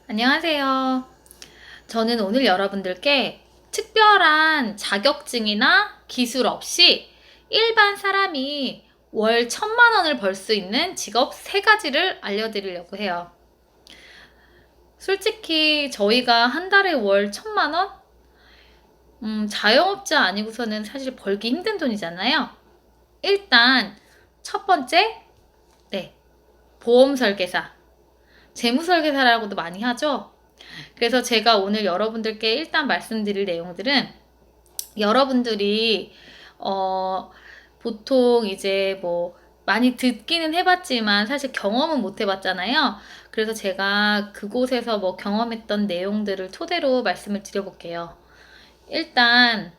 안녕하세요. 저는 오늘 여러분들께 특별한 자격증이나 기술 없이 일반 사람이 월 1,000만 원을 벌 수 있는 직업 3가지를 알려드리려고 해요. 솔직히 저희가 한 달에 월 1,000만 원? 자영업자 아니고서는 사실 벌기 힘든 돈이잖아요. 일단 첫 번째, 네, 보험 설계사, 재무 설계사라고도 많이 하죠. 그래서 제가 오늘 여러분들께 일단 말씀드릴 내용들은 여러분들이 보통 이제 뭐 많이 듣기는 해봤지만 사실 경험은 못 해봤잖아요. 그래서 제가 그곳에서 뭐 경험했던 내용들을 토대로 말씀을 드려볼게요. 일단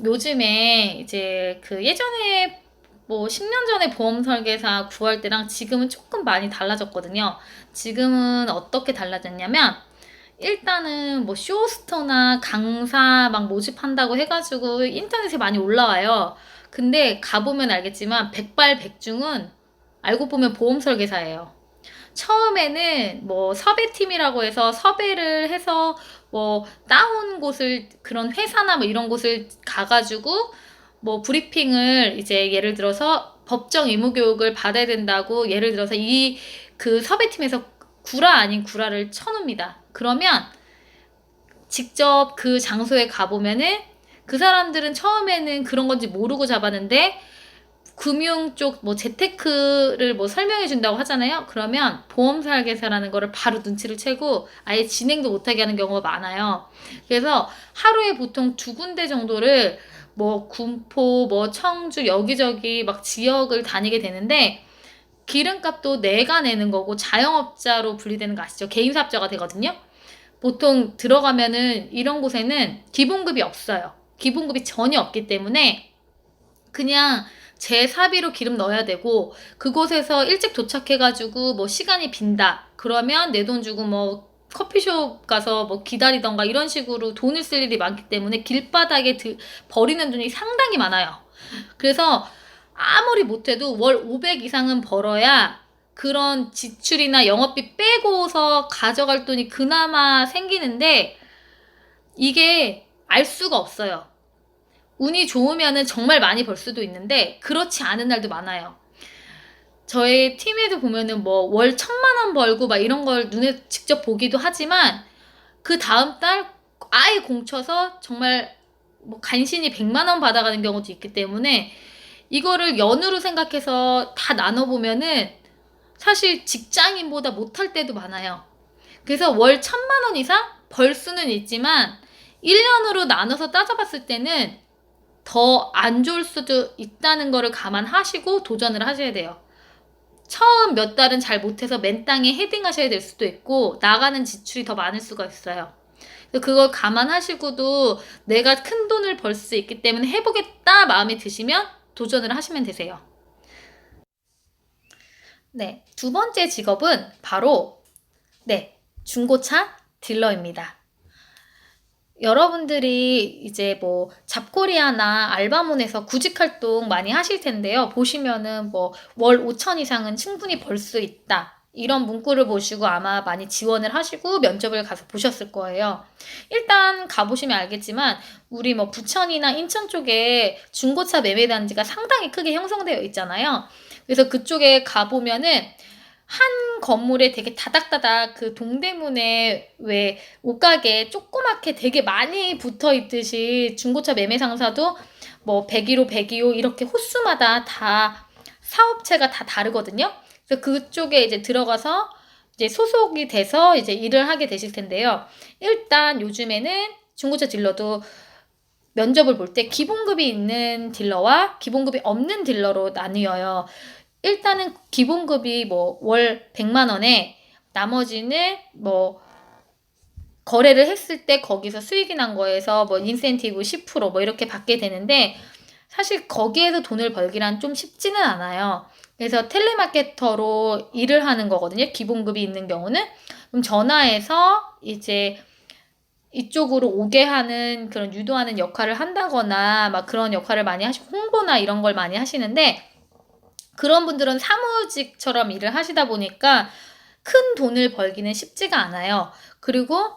요즘에 이제 그 예전에 뭐 10년 전에 보험 설계사 구할 때랑 지금은 조금 많이 달라졌거든요. 지금은 어떻게 달라졌냐면 일단은 뭐 쇼호스터나 강사 막 모집한다고 해가지고 인터넷에 많이 올라와요. 근데 가보면 알겠지만 백발백중은 알고 보면 보험 설계사예요. 처음에는 뭐 섭외팀이라고 해서 섭외를 해서 뭐 따온 곳을 그런 회사나 뭐 이런 곳을 가가지고 뭐 브리핑을 이제 예를 들어서 법정 의무 교육을 받아야 된다고 예를 들어서 이 그 섭외팀에서 구라 아닌 구라를 쳐놓습니다. 그러면 직접 그 장소에 가보면은 그 사람들은 처음에는 그런 건지 모르고 잡았는데 금융 쪽 뭐 재테크를 뭐 설명해 준다고 하잖아요. 그러면 보험 설계사라는 거를 바로 눈치를 채고 아예 진행도 못하게 하는 경우가 많아요. 그래서 하루에 보통 2군데 정도를 뭐 군포, 뭐 청주 여기저기 막 지역을 다니게 되는데 기름값도 내가 내는 거고 자영업자로 분리되는 거 아시죠? 개인사업자가 되거든요. 보통 들어가면은 이런 곳에는 기본급이 없어요. 기본급이 전혀 없기 때문에 그냥 제 사비로 기름 넣어야 되고 그곳에서 일찍 도착해가지고 뭐 시간이 빈다. 그러면 내 돈 주고 뭐 커피숍 가서 뭐 기다리던가 이런 식으로 돈을 쓸 일이 많기 때문에 길바닥에 버리는 돈이 상당히 많아요. 그래서 아무리 못해도 월 500 이상은 벌어야 그런 지출이나 영업비 빼고서 가져갈 돈이 그나마 생기는데 이게 알 수가 없어요. 운이 좋으면은 정말 많이 벌 수도 있는데 그렇지 않은 날도 많아요. 저희 팀에도 보면은 뭐 월 1,000만 원 벌고 막 이런 걸 눈에 직접 보기도 하지만 그 다음 달 아예 공쳐서 정말 뭐 간신히 100만 원 받아가는 경우도 있기 때문에 이거를 연으로 생각해서 다 나눠보면은 사실 직장인보다 못할 때도 많아요. 그래서 월 1,000만 원 이상 벌 수는 있지만 1년으로 나눠서 따져봤을 때는 더 안 좋을 수도 있다는 거를 감안하시고 도전을 하셔야 돼요. 처음 몇 달은 잘 못해서 맨땅에 헤딩하셔야 될 수도 있고 나가는 지출이 더 많을 수가 있어요. 그걸 감안하시고도 내가 큰 돈을 벌 수 있기 때문에 해보겠다 마음에 드시면 도전을 하시면 되세요. 네, 두 번째 직업은 바로 네, 중고차 딜러입니다. 여러분들이 이제 뭐 잡코리아나 알바몬에서 구직 활동 많이 하실 텐데요. 보시면은 뭐 월 5천 이상은 충분히 벌 수 있다. 이런 문구를 보시고 아마 많이 지원을 하시고 면접을 가서 보셨을 거예요. 일단 가보시면 알겠지만 우리 뭐 부천이나 인천 쪽에 중고차 매매 단지가 상당히 크게 형성되어 있잖아요. 그래서 그쪽에 가보면은 한 건물에 되게 다닥다닥 그 동대문에 왜 옷가게 조그맣게 되게 많이 붙어 있듯이 중고차 매매 상사도 뭐 101호, 102호 이렇게 호수마다 다 사업체가 다 다르거든요. 그래서 그쪽에 이제 들어가서 이제 소속이 돼서 이제 일을 하게 되실 텐데요. 일단 요즘에는 중고차 딜러도 면접을 볼 때 기본급이 있는 딜러와 기본급이 없는 딜러로 나뉘어요. 일단은 기본급이 뭐 월 100만 원에 나머지는 뭐 거래를 했을 때 거기서 수익이 난 거에서 뭐 인센티브 10%뭐 이렇게 받게 되는데 사실 거기에서 돈을 벌기란 좀 쉽지는 않아요. 그래서 텔레마케터로 일을 하는 거거든요. 기본급이 있는 경우는. 그럼 전화해서 이제 이쪽으로 오게 하는 그런 유도하는 역할을 한다거나 막 그런 역할을 많이 하시고 홍보나 이런 걸 많이 하시는데 그런 분들은 사무직처럼 일을 하시다 보니까 큰 돈을 벌기는 쉽지가 않아요. 그리고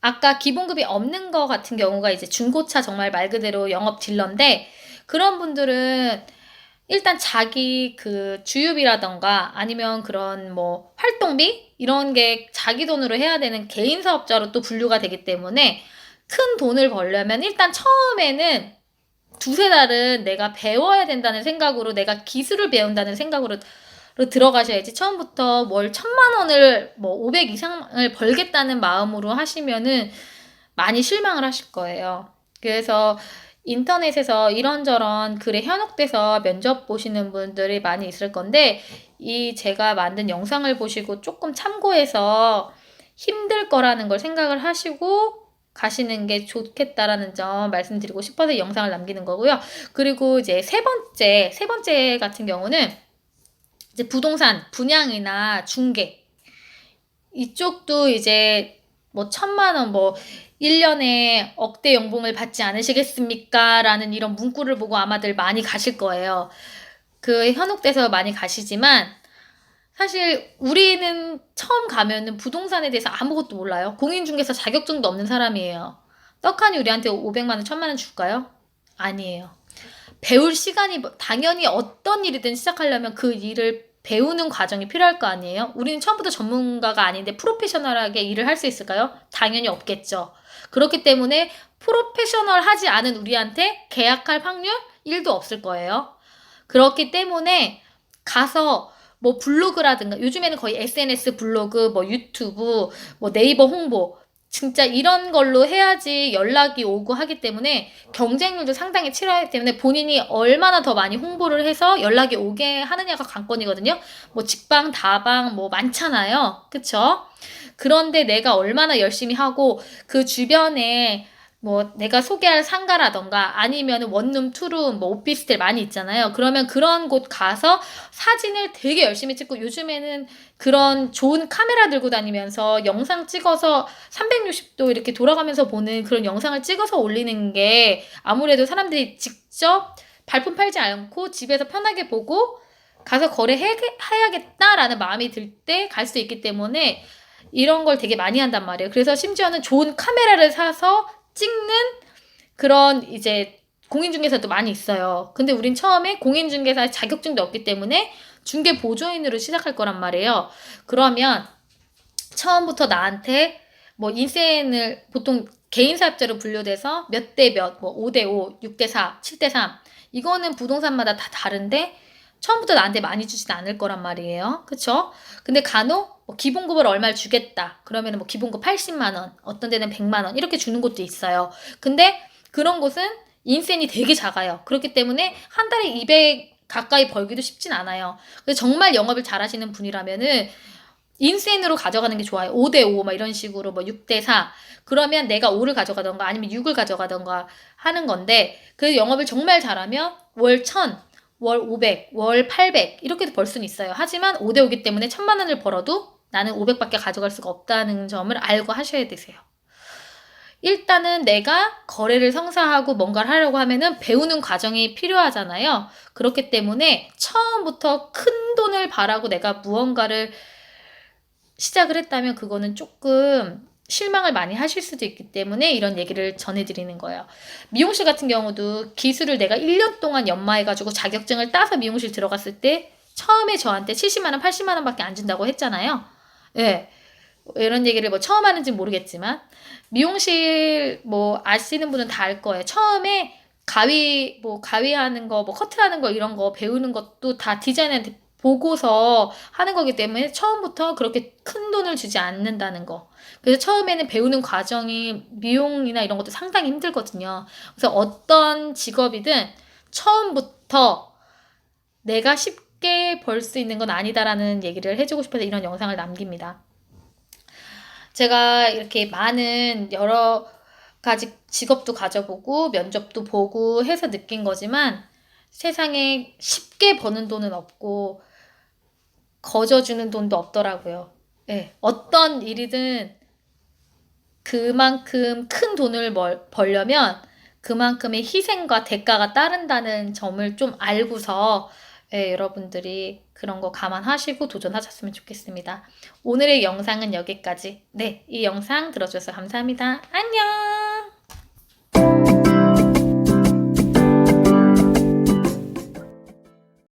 아까 기본급이 없는 거 같은 경우가 이제 중고차 정말 말 그대로 영업 딜러인데, 그런 분들은 일단 자기 그 주유비라던가 아니면 그런 뭐 활동비 이런 게 자기 돈으로 해야 되는 개인 사업자로 또 분류가 되기 때문에 큰 돈을 벌려면 일단 처음에는 두세 달은 내가 배워야 된다는 생각으로, 내가 기술을 배운다는 생각으로 들어가셔야지, 처음부터 월 1,000만 원을 뭐 500 이상을 벌겠다는 마음으로 하시면은 많이 실망을 하실 거예요. 그래서 인터넷에서 이런저런 글에 현혹돼서 면접 보시는 분들이 많이 있을 건데, 이 제가 만든 영상을 보시고 조금 참고해서 힘들 거라는 걸 생각을 하시고 가시는 게 좋겠다라는 점 말씀드리고 싶어서 이 영상을 남기는 거고요. 그리고 이제 세 번째 같은 경우는 이제 부동산 분양이나 중개, 이쪽도 이제 뭐 1,000만 원, 뭐 1년에 억대 연봉을 받지 않으시겠습니까? 라는 이런 문구를 보고 아마들 많이 가실 거예요. 그 현혹돼서 많이 가시지만, 사실 우리는 처음 가면은 부동산에 대해서 아무것도 몰라요. 공인중개사 자격증도 없는 사람이에요. 떡하니 우리한테 500만 원, 1,000만 원 줄까요? 아니에요. 배울 시간이, 당연히 어떤 일이든 시작하려면 그 일을 배우는 과정이 필요할 거 아니에요? 우리는 처음부터 전문가가 아닌데 프로페셔널하게 일을 할 수 있을까요? 당연히 없겠죠. 그렇기 때문에 프로페셔널하지 않은 우리한테 계약할 확률 1도 없을 거예요. 그렇기 때문에 가서 뭐 블로그라든가, 요즘에는 거의 SNS 블로그, 뭐 유튜브, 뭐 네이버 홍보, 진짜 이런 걸로 해야지 연락이 오고 하기 때문에 경쟁률도 상당히 치열하기 때문에 본인이 얼마나 더 많이 홍보를 해서 연락이 오게 하느냐가 관건이거든요. 뭐 직방, 다방 뭐 많잖아요. 그쵸? 그런데 내가 얼마나 열심히 하고 그 주변에 뭐 내가 소개할 상가라던가 아니면 원룸, 투룸, 뭐 오피스텔 많이 있잖아요. 그러면 그런 곳 가서 사진을 되게 열심히 찍고, 요즘에는 그런 좋은 카메라 들고 다니면서 영상 찍어서 360도 이렇게 돌아가면서 보는 그런 영상을 찍어서 올리는 게, 아무래도 사람들이 직접 발품 팔지 않고 집에서 편하게 보고 가서 거래해야겠다라는 마음이 들 때 갈 수 있기 때문에 이런 걸 되게 많이 한단 말이에요. 그래서 심지어는 좋은 카메라를 사서 찍는 그런 이제 공인중개사도 많이 있어요. 근데 우린 처음에 공인중개사 자격증도 없기 때문에 중개 보조인으로 시작할 거란 말이에요. 그러면 처음부터 나한테 뭐 인센을 보통 개인 사업자로 분류돼서 몇 대 몇, 뭐 5대 5, 6대 4, 7대 3, 이거는 부동산마다 다 다른데 처음부터 나한테 많이 주진 않을 거란 말이에요. 그쵸? 근데 간혹 뭐 기본급을 얼마를 주겠다. 그러면 뭐 기본급 80만 원, 어떤 데는 100만 원 이렇게 주는 곳도 있어요. 근데 그런 곳은 인센이 되게 작아요. 그렇기 때문에 한 달에 200 가까이 벌기도 쉽진 않아요. 그래서 정말 영업을 잘하시는 분이라면은 인센으로 가져가는 게 좋아요. 5대 5, 막 이런 식으로, 뭐 6대 4. 그러면 내가 5를 가져가던가 아니면 6을 가져가던가 하는 건데, 그 영업을 정말 잘하면 월 1,000, 월 500, 월 800 이렇게도 벌 수는 있어요. 하지만 5대 5기 때문에 1,000만 원을 벌어도 나는 500밖에 가져갈 수가 없다는 점을 알고 하셔야 되세요. 일단은 내가 거래를 성사하고 뭔가를 하려고 하면은 배우는 과정이 필요하잖아요. 그렇기 때문에 처음부터 큰 돈을 바라고 내가 무언가를 시작을 했다면 그거는 조금 실망을 많이 하실 수도 있기 때문에 이런 얘기를 전해드리는 거예요. 미용실 같은 경우도 기술을 내가 1년 동안 연마해가지고 자격증을 따서 미용실 들어갔을 때 처음에 저한테 70만 원, 80만 원밖에 안 준다고 했잖아요. 예. 이런 얘기를 뭐 처음 하는지 모르겠지만, 미용실 뭐 아시는 분은 다 알 거예요. 처음에 가위하는 거, 뭐 커트하는 거 이런 거 배우는 것도 다 디자이너한테 보고서 하는 거기 때문에 처음부터 그렇게 큰 돈을 주지 않는다는 거. 그래서 처음에는 배우는 과정이 미용이나 이런 것도 상당히 힘들거든요. 그래서 어떤 직업이든 처음부터 내가 쉽게 벌 수 있는 건 아니다라는 얘기를 해주고 싶어서 이런 영상을 남깁니다. 제가 이렇게 많은 여러 가지 직업도 가져보고 면접도 보고 해서 느낀 거지만, 세상에 쉽게 버는 돈은 없고 거저주는 돈도 없더라고요. 네, 어떤 일이든 그만큼 큰 돈을 벌려면 그만큼의 희생과 대가가 따른다는 점을 좀 알고서 여러분들이 그런 거 감안하시고 도전하셨으면 좋겠습니다. 오늘의 영상은 여기까지. 네, 이 영상 들어주셔서 감사합니다. 안녕!